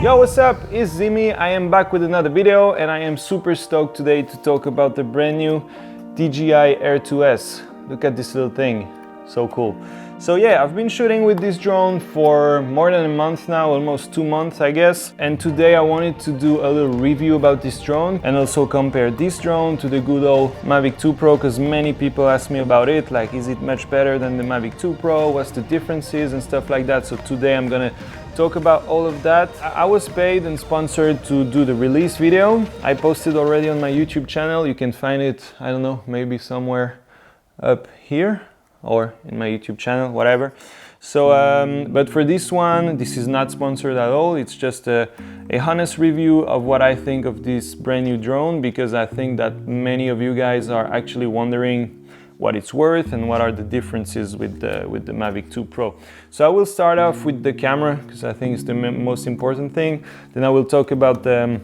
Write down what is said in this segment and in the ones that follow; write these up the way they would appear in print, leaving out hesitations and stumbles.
Yo, what's up? It's Zimi. I am back with another video and I am super stoked today to talk about the brand new DJI Air 2S. Look at this little thing, so cool. So yeah, I've been shooting with this drone for more than a month now, almost 2 months I guess. And today I wanted to do a little review about this drone and also compare this drone to the good old Mavic 2 Pro, because many people ask me about it, like is it much better than the Mavic 2 Pro, what's the differences and stuff like that. So today I'm gonna talk about all of that. I was paid and sponsored to do the release video. I posted already on my YouTube channel. You can find it, I don't know, maybe somewhere up here or in my YouTube channel, whatever. So, but for this one, this is not sponsored at all. It's just a honest review of what I think of this brand new drone, because I think that many of you guys are actually wondering what it's worth and what are the differences with the Mavic 2 Pro. So I will start off with the camera, because I think it's the most important thing. Then I will talk about the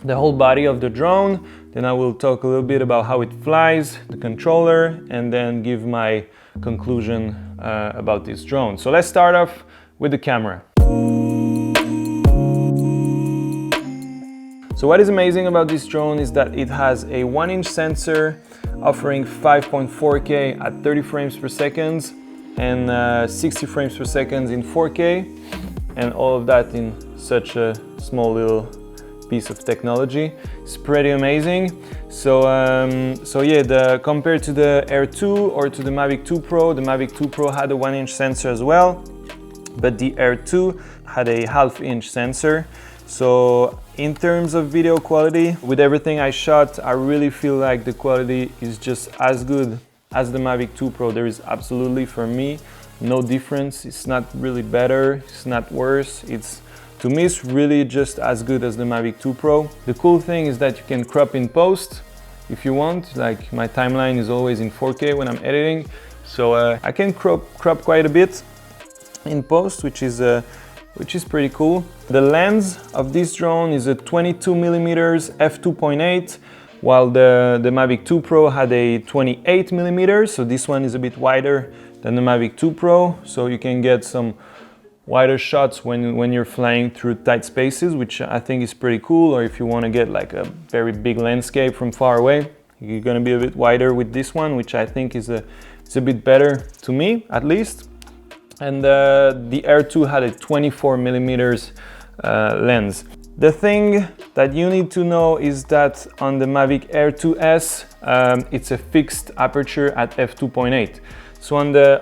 whole body of the drone. Then I will talk a little bit about how it flies, the controller, and then give my conclusion about this drone. So let's start off with the camera. So what is amazing about this drone is that it has a 1-inch sensor offering 5.4K at 30 frames per second and 60 frames per second in 4K, and all of that in such a small little piece of technology. It's pretty amazing. So yeah, compared to the Air 2 or to the Mavic 2 Pro, the Mavic 2 Pro had a 1-inch sensor as well, but the Air 2 had a 1/2-inch sensor. So in terms of video quality, with everything I shot, I really feel like the quality is just as good as the Mavic 2 Pro. There is absolutely, for me, no difference. It's not really better, it's not worse. To me, it's really just as good as the Mavic 2 Pro. The cool thing is that you can crop in post if you want. Like my timeline is always in 4K when I'm editing. So I can crop quite a bit in post, which is pretty cool. The lens of this drone is a 22mm f2.8, while the Mavic 2 Pro had a 28mm. So this one is a bit wider than the Mavic 2 Pro. So you can get some wider shots when you're flying through tight spaces, which I think is pretty cool. Or if you want to get like a very big landscape from far away, you're going to be a bit wider with this one, which I think it's a bit better to me, at least. And the Air 2 had a 24mm lens. The thing that you need to know is that on the Mavic Air 2S, it's a fixed aperture at f2.8. So on the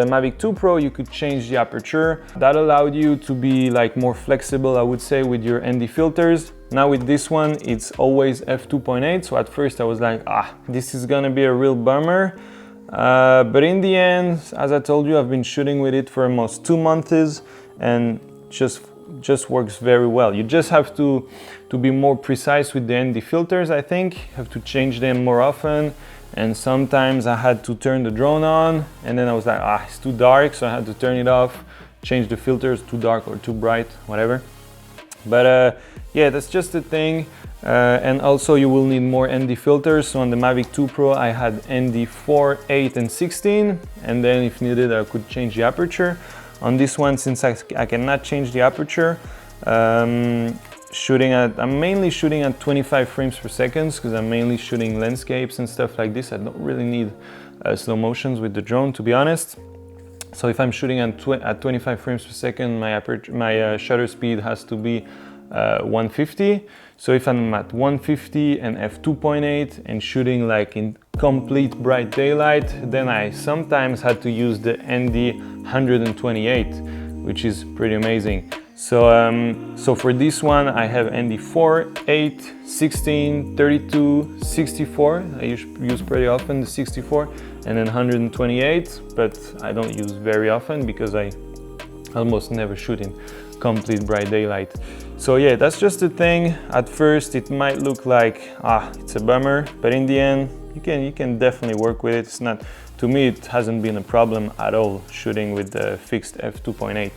Mavic 2 Pro, you could change the aperture. That allowed you to be like more flexible, I would say, with your ND filters. Now with this one, it's always f2.8. So at first I was like, this is gonna be a real bummer. But in the end, as I told you, I've been shooting with it for almost 2 months and just works very well. You just have to be more precise with the ND filters, I think. You have to change them more often. And sometimes I had to turn the drone on and then I was like, it's too dark, so I had to turn it off, change the filters, too dark or too bright, whatever. But yeah, that's just the thing. And also you will need more ND filters. So on the Mavic 2 Pro, I had ND 4, 8 and 16. And then if needed, I could change the aperture. On this one, since I cannot change the aperture, I'm mainly shooting at 25 frames per second, because I'm mainly shooting landscapes and stuff like this. I don't really need slow motions with the drone, to be honest. So if I'm shooting at 25 frames per second, my shutter speed has to be 150. So if I'm at 150 and f2.8 and shooting like in complete bright daylight, then I sometimes had to use the ND 128, which is pretty amazing. So for this one, I have ND 4, 8, 16, 32, 64. I use pretty often the 64, and then 128, but I don't use very often because I almost never shoot in complete bright daylight. So yeah, that's just the thing. At first it might look like it's a bummer, but in the end you can definitely work with it. It's not, to me it hasn't been a problem at all shooting with the fixed f2.8.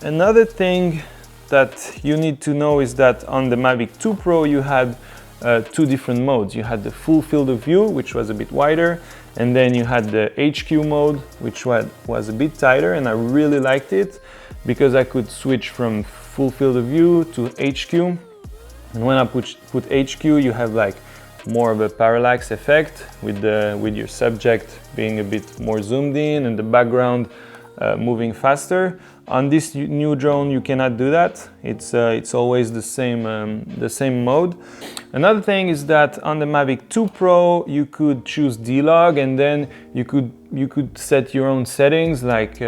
Another thing that you need to know is that on the Mavic 2 Pro you had 2 different modes. You had the full field of view, which was a bit wider, and then you had the HQ mode, which was a bit tighter, and I really liked it because I could switch from full field of view to HQ. And when I put HQ, you have like more of a parallax effect with your subject being a bit more zoomed in and the background moving faster. On this new drone, you cannot do that. It's always the same mode. Another thing is that on the Mavic 2 Pro, you could choose D-Log, and then you could set your own settings, like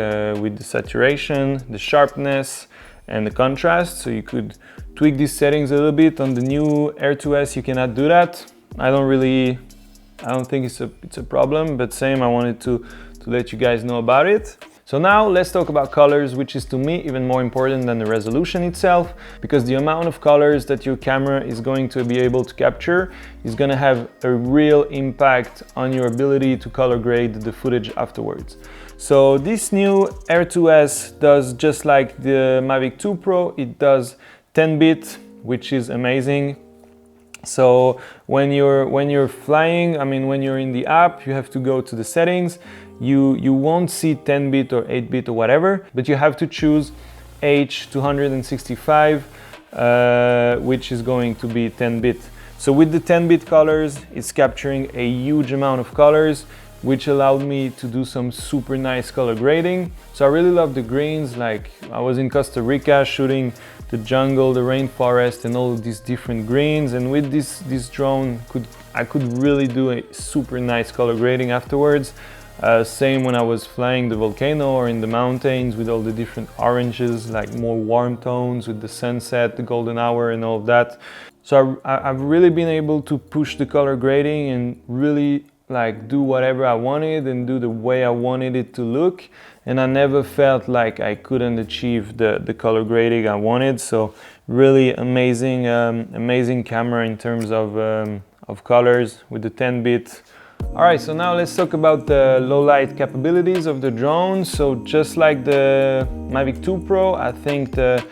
with the saturation, the sharpness, and the contrast. So you could tweak these settings a little bit. On the new Air 2S, you cannot do that. I don't think it's a problem, but same, I wanted to let you guys know about it. So now let's talk about colors, which is to me even more important than the resolution itself, because the amount of colors that your camera is going to be able to capture is going to have a real impact on your ability to color grade the footage afterwards. So this new Air 2S does just like the Mavic 2 Pro, it does 10-bit, which is amazing. So when you're flying, I mean, when you're in the app, you have to go to the settings. You won't see 10-bit or 8-bit or whatever, but you have to choose H265, which is going to be 10-bit. So with the 10-bit colors, it's capturing a huge amount of colors, which allowed me to do some super nice color grading. So I really love the greens. Like, I was in Costa Rica shooting the jungle, the rainforest, and all of these different greens. And with this drone, I could really do a super nice color grading afterwards. Same when I was flying the volcano or in the mountains with all the different oranges, like more warm tones with the sunset, the golden hour, and all of that. So I've really been able to push the color grading and really like do whatever I wanted and do the way I wanted it to look. And I never felt like I couldn't achieve the color grading I wanted. So really amazing, amazing camera in terms of colors with the 10-bit. Alright, so now let's talk about the low light capabilities of the drone. So just like the Mavic 2 Pro, I think the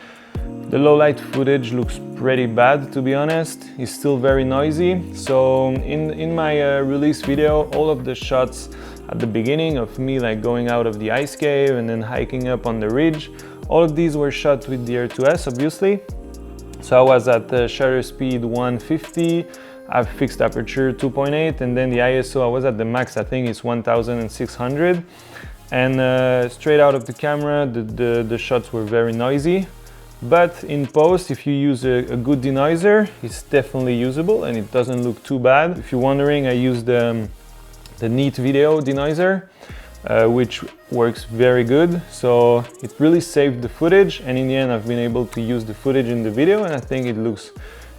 low light footage looks pretty bad, to be honest. It's still very noisy. So in my release video, all of the shots at the beginning of me like going out of the ice cave and then hiking up on the ridge, all of these were shot with the Air 2S, obviously. So I was at the shutter speed 150. I've fixed Aperture 2.8, and then the ISO, I was at the max, I think it's 1600. And straight out of the camera, the shots were very noisy. But in post, if you use a good denoiser, it's definitely usable and it doesn't look too bad. If you're wondering, I use the Neat Video denoiser, which works very good. So it really saved the footage, and in the end, I've been able to use the footage in the video, and I think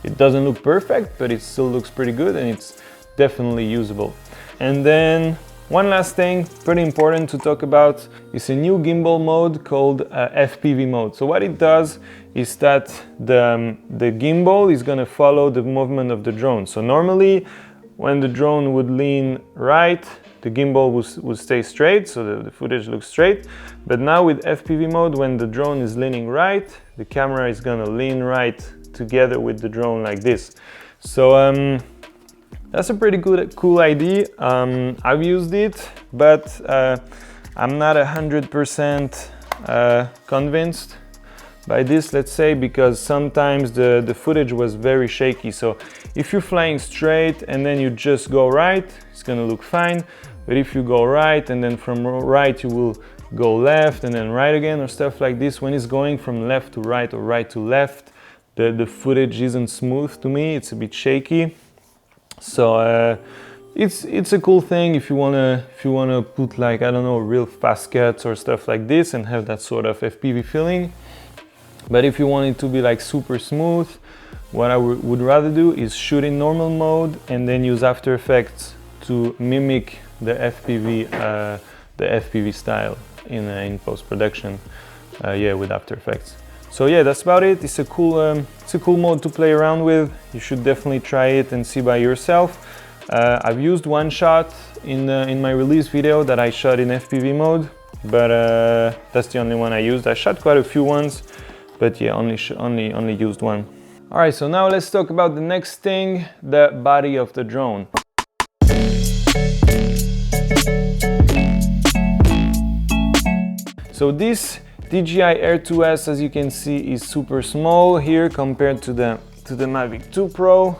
it doesn't look perfect, but it still looks pretty good and it's definitely usable. And then one last thing, pretty important to talk about, is a new gimbal mode called FPV mode. So what it does is that the gimbal is going to follow the movement of the drone. So normally when the drone would lean right, the gimbal would stay straight, so the footage looks straight. But now with FPV mode, when the drone is leaning right, the camera is going to lean right together with the drone like this. So that's a pretty cool idea. I've used it, but I'm not 100% convinced by this, let's say, because sometimes the footage was very shaky. So if you're flying straight and then you just go right, it's gonna look fine. But if you go right and then from right you will go left and then right again or stuff like this, when it's going from left to right or right to left, the footage isn't smooth to me, it's a bit shaky. So it's a cool thing if you wanna put, like, I don't know, real fast cuts or stuff like this and have that sort of FPV feeling. But if you want it to be like super smooth, what I would rather do is shoot in normal mode and then use After Effects to mimic the FPV style in post-production, with After Effects. So yeah, that's about it. It's a cool mode to play around with. You should definitely try it and see by yourself. I've used one shot in my release video that I shot in FPV mode, but that's the only one I used. I shot quite a few ones, but yeah, only used one. All right, so now let's talk about the next thing, the body of the drone. So this DJI Air 2S, as you can see, is super small here compared to the Mavic 2 Pro.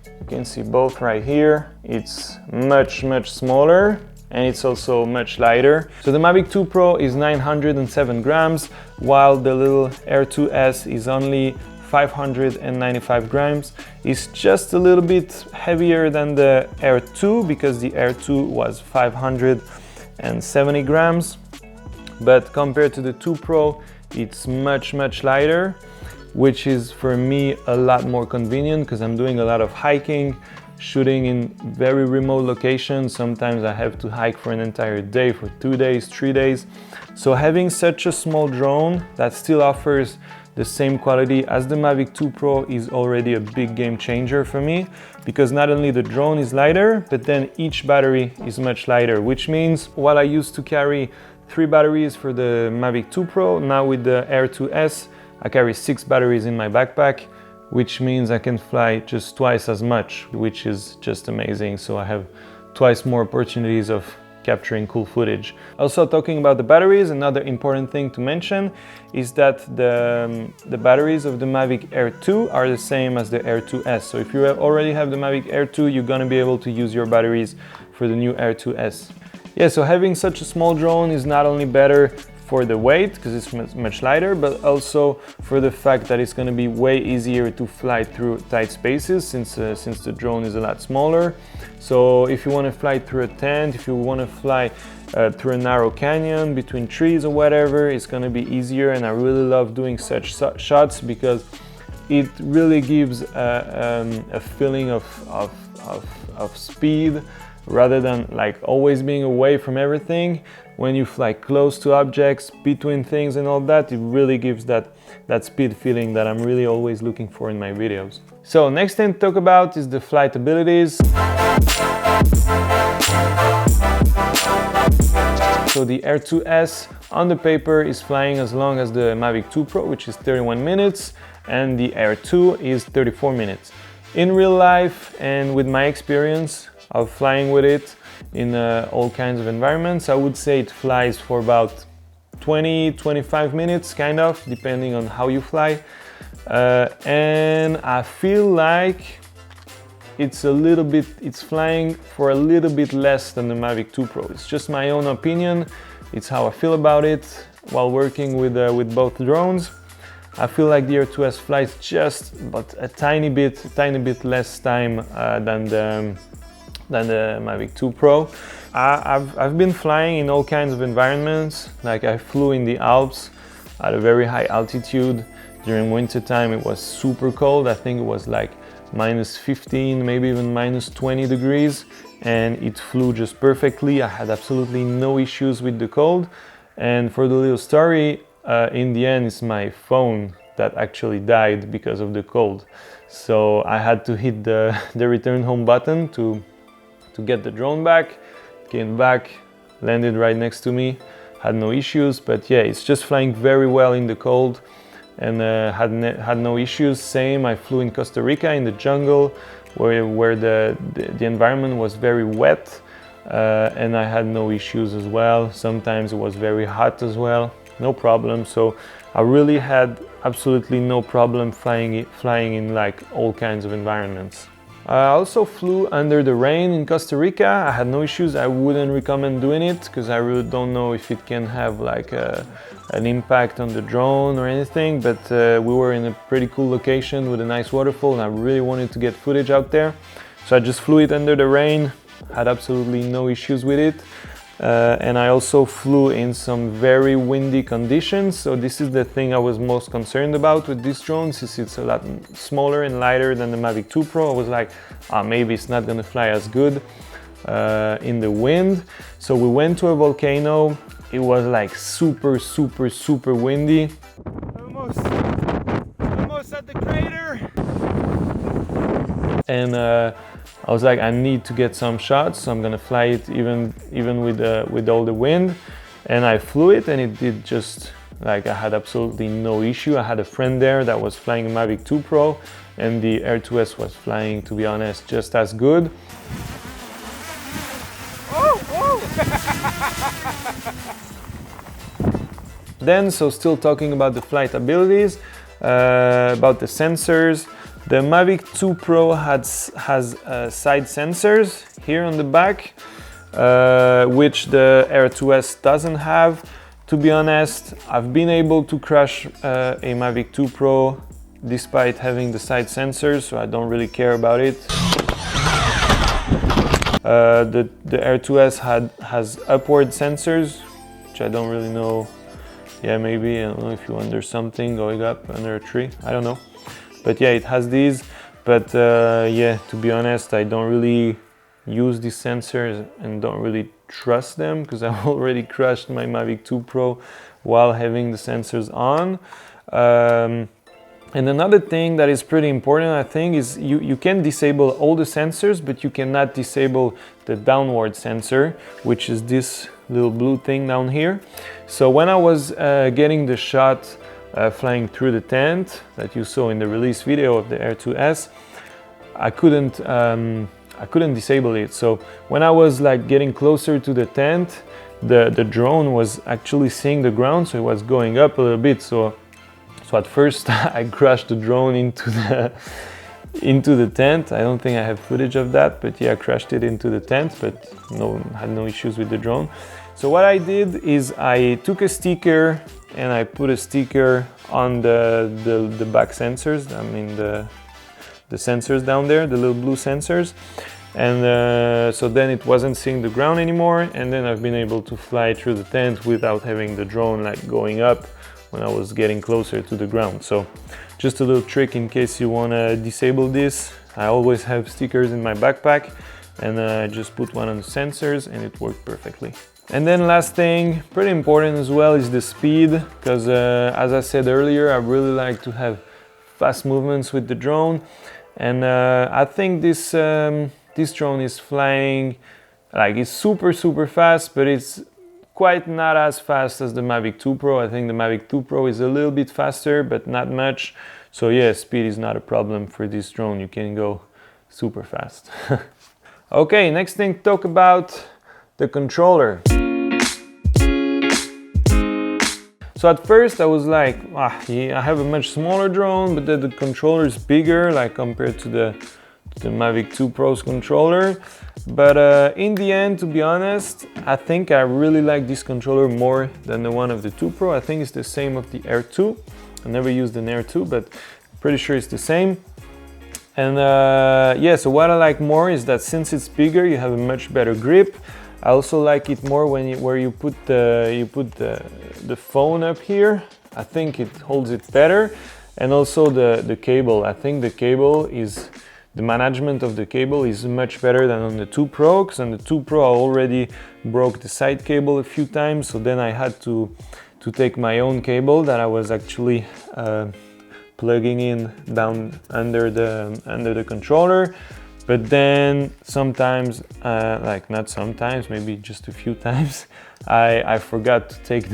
You can see both right here. It's much smaller, and it's also much lighter. So the Mavic 2 Pro is 907 grams, while the little Air 2S is only 595 grams. It's just a little bit heavier than the Air 2 because the Air 2 was 570 grams. But compared to the 2 Pro, it's much lighter, which is for me a lot more convenient because I'm doing a lot of hiking, shooting in very remote locations. Sometimes I have to hike for an entire day, for 2 days, 3 days. So having such a small drone that still offers the same quality as the Mavic 2 Pro is already a big game changer for me, because not only the drone is lighter, but then each battery is much lighter, which means while I used to carry 3 batteries for the Mavic 2 Pro, now with the Air 2S, I carry 6 batteries in my backpack, which means I can fly just twice as much, which is just amazing. So I have twice more opportunities of capturing cool footage. Also, talking about the batteries, another important thing to mention is that the batteries of the Mavic Air 2 are the same as the Air 2S. So if you already have the Mavic Air 2, you're gonna be able to use your batteries for the new Air 2S. Yeah, so having such a small drone is not only better for the weight, because it's much lighter, but also for the fact that it's going to be way easier to fly through tight spaces since the drone is a lot smaller. So if you want to fly through a tent, if you want to fly through a narrow canyon between trees or whatever, it's going to be easier. And I really love doing such shots because it really gives a feeling of speed, rather than like always being away from everything. When you fly close to objects, between things and all that, it really gives that speed feeling that I'm really always looking for in my videos. So next thing to talk about is the flight abilities. So the Air 2S on the paper is flying as long as the Mavic 2 Pro, which is 31 minutes, and the Air 2 is 34 minutes. In real life and with my experience of flying with it in all kinds of environments, I would say it flies for about 20-25 minutes, kind of, depending on how you fly. And I feel like it's flying for a little bit less than the Mavic 2 Pro. It's just my own opinion. It's how I feel about it while working with both drones. I feel like the Air 2S flies just but a tiny bit less time than the Mavic 2 Pro. I've been flying in all kinds of environments. Like I flew in the Alps at a very high altitude. During winter time it was super cold. I think it was like -15, maybe even -20 degrees, and it flew just perfectly. I had absolutely no issues with the cold. And for the little story, in the end it's my phone that actually died because of the cold. So I had to hit the return home button to get the drone back. Came back, landed right next to me, had no issues. But yeah, it's just flying very well in the cold, and had no issues. Same, I flew in Costa Rica in the jungle where the environment was very wet, and I had no issues as well. Sometimes it was very hot as well, no problem. So I really had absolutely no problem flying in like all kinds of environments. I also flew under the rain in Costa Rica. I had no issues. I wouldn't recommend doing it because I really don't know if it can have like an impact on the drone or anything, but we were in a pretty cool location with a nice waterfall and I really wanted to get footage out there. So I just flew it under the rain, had absolutely no issues with it. And I also flew in some very windy conditions. So this is the thing I was most concerned about with this drone, since it's a lot smaller and lighter than the Mavic 2 Pro. I was like, maybe it's not gonna fly as good in the wind. So we went to a volcano. It was like super windy. Almost at the crater. And I was like, I need to get some shots, so I'm gonna fly it even with all the wind. And I flew it, and it did just like, I had absolutely no issue. I had a friend there that was flying a Mavic 2 Pro, and the Air 2S was flying, to be honest, just as good. then, so still talking about the flight abilities, about the sensors. The Mavic 2 Pro has side sensors here on the back, which the Air 2S doesn't have. To be honest, I've been able to crash a Mavic 2 Pro despite having the side sensors, so I don't really care about it. The Air 2S has upward sensors, which I don't really know. Yeah, maybe, I don't know if you're under something, going up under a tree, I don't know. But yeah, it has these. But yeah, to be honest, I don't really use these sensors and don't really trust them, because I've already crashed my Mavic 2 Pro while having the sensors on. And another thing that is pretty important, I think, is you can disable all the sensors, but you cannot disable the downward sensor, which is this little blue thing down here. So when I was getting the shot flying through the tent that you saw in the release video of the Air 2S, I couldn't disable it. So when I was like getting closer to the tent, the drone was actually seeing the ground, so it was going up a little bit. So at first I crashed the drone into the tent. I don't think I have footage of that, but yeah, I crashed it into the tent, but had no issues with the drone. So what I did is I took a sticker and I put a sticker on the back sensors. I mean the sensors down there, the little blue sensors. And so then it wasn't seeing the ground anymore, and then I've been able to fly through the tent without having the drone like going up when I was getting closer to the ground. So just a little trick in case you want to disable this. I always have stickers in my backpack, and I just put one on the sensors and it worked perfectly. And then last thing, pretty important as well, is the speed, because as I said earlier, I really like to have fast movements with the drone. And I think this drone is flying, like, it's super fast, but it's quite not as fast as the Mavic 2 Pro. I think the Mavic 2 Pro is a little bit faster, but not much. So yeah, speed is not a problem for this drone. You can go super fast. Okay, next thing, talk about the controller. So at first I was like, yeah, I have a much smaller drone, but the controller is bigger, like compared to the Mavic 2 Pro's controller. But in the end, to be honest, I think I really like this controller more than the one of the 2 Pro. I think it's the same of the Air 2. I never used an Air 2, but pretty sure it's the same. And yeah, so what I like more is that since it's bigger, you have a much better grip. I also like it more where you put the phone up here. I think it holds it better. And also the cable. I think the management of the cable is much better than on the 2 Pro, because on the 2 Pro I already broke the side cable a few times, so then I had to take my own cable that I was actually plugging in down under the controller. But then sometimes, like not sometimes, maybe just a few times, I forgot to take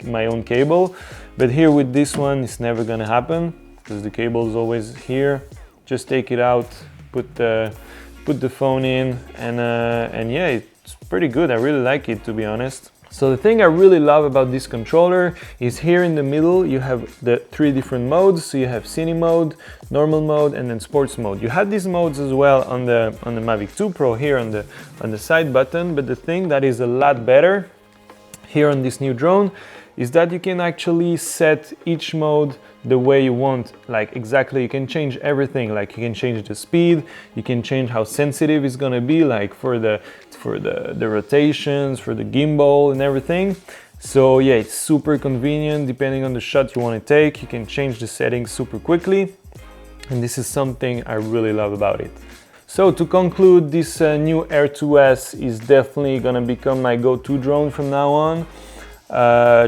my own cable. But here with this one, it's never gonna happen, because the cable is always here. Just take it out, put the phone in, and yeah, it's pretty good. I really like it, to be honest. So the thing I really love about this controller is here in the middle you have the 3 different modes. So you have Cine mode, normal mode, and then sports mode. You had these modes as well on the Mavic 2 Pro here on the side button, but the thing that is a lot better here on this new drone is that you can actually set each mode the way you want, like exactly. You can change everything, like you can change the speed, you can change how sensitive it's gonna be, like for the rotations, for the gimbal and everything. So yeah, it's super convenient. Depending on the shot you want to take, you can change the settings super quickly, and this is something I really love about it. So to conclude, this new Air 2S is definitely gonna become my go-to drone from now on.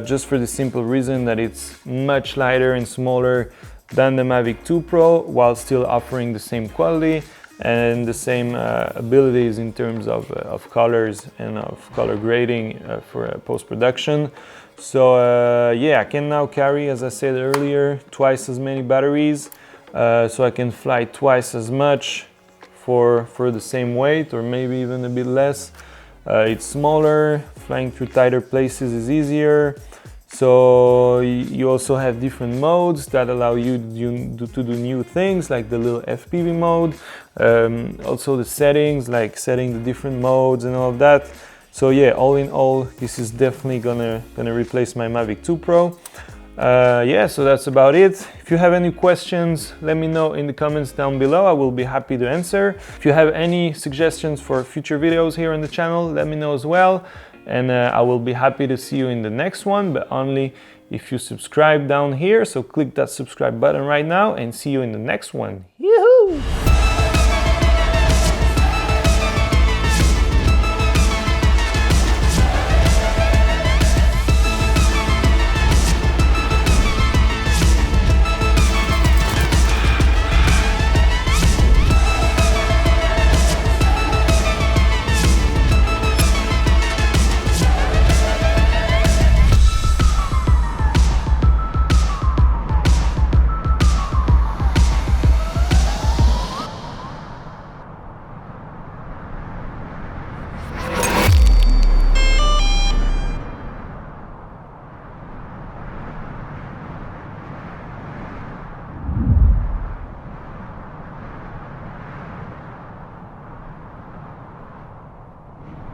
Just for the simple reason that it's much lighter and smaller than the Mavic 2 Pro, while still offering the same quality and the same abilities in terms of colors and of color grading for post-production. So yeah, I can now carry, as I said earlier, twice as many batteries, so I can fly twice as much for the same weight, or maybe even a bit less. It's smaller, flying through tighter places is easier. So you also have different modes that allow you to do new things, like the little FPV mode, also the settings, like setting the different modes and all of that. So yeah, all in all, this is definitely gonna replace my Mavic 2 Pro. Yeah, so that's about it. If you have any questions, let me know in the comments down below. I will be happy to answer. If you have any suggestions for future videos here on the channel, let me know as well. And I will be happy to see you in the next one, but only if you subscribe down here. So click that subscribe button right now and see you in the next one. Yoo-hoo!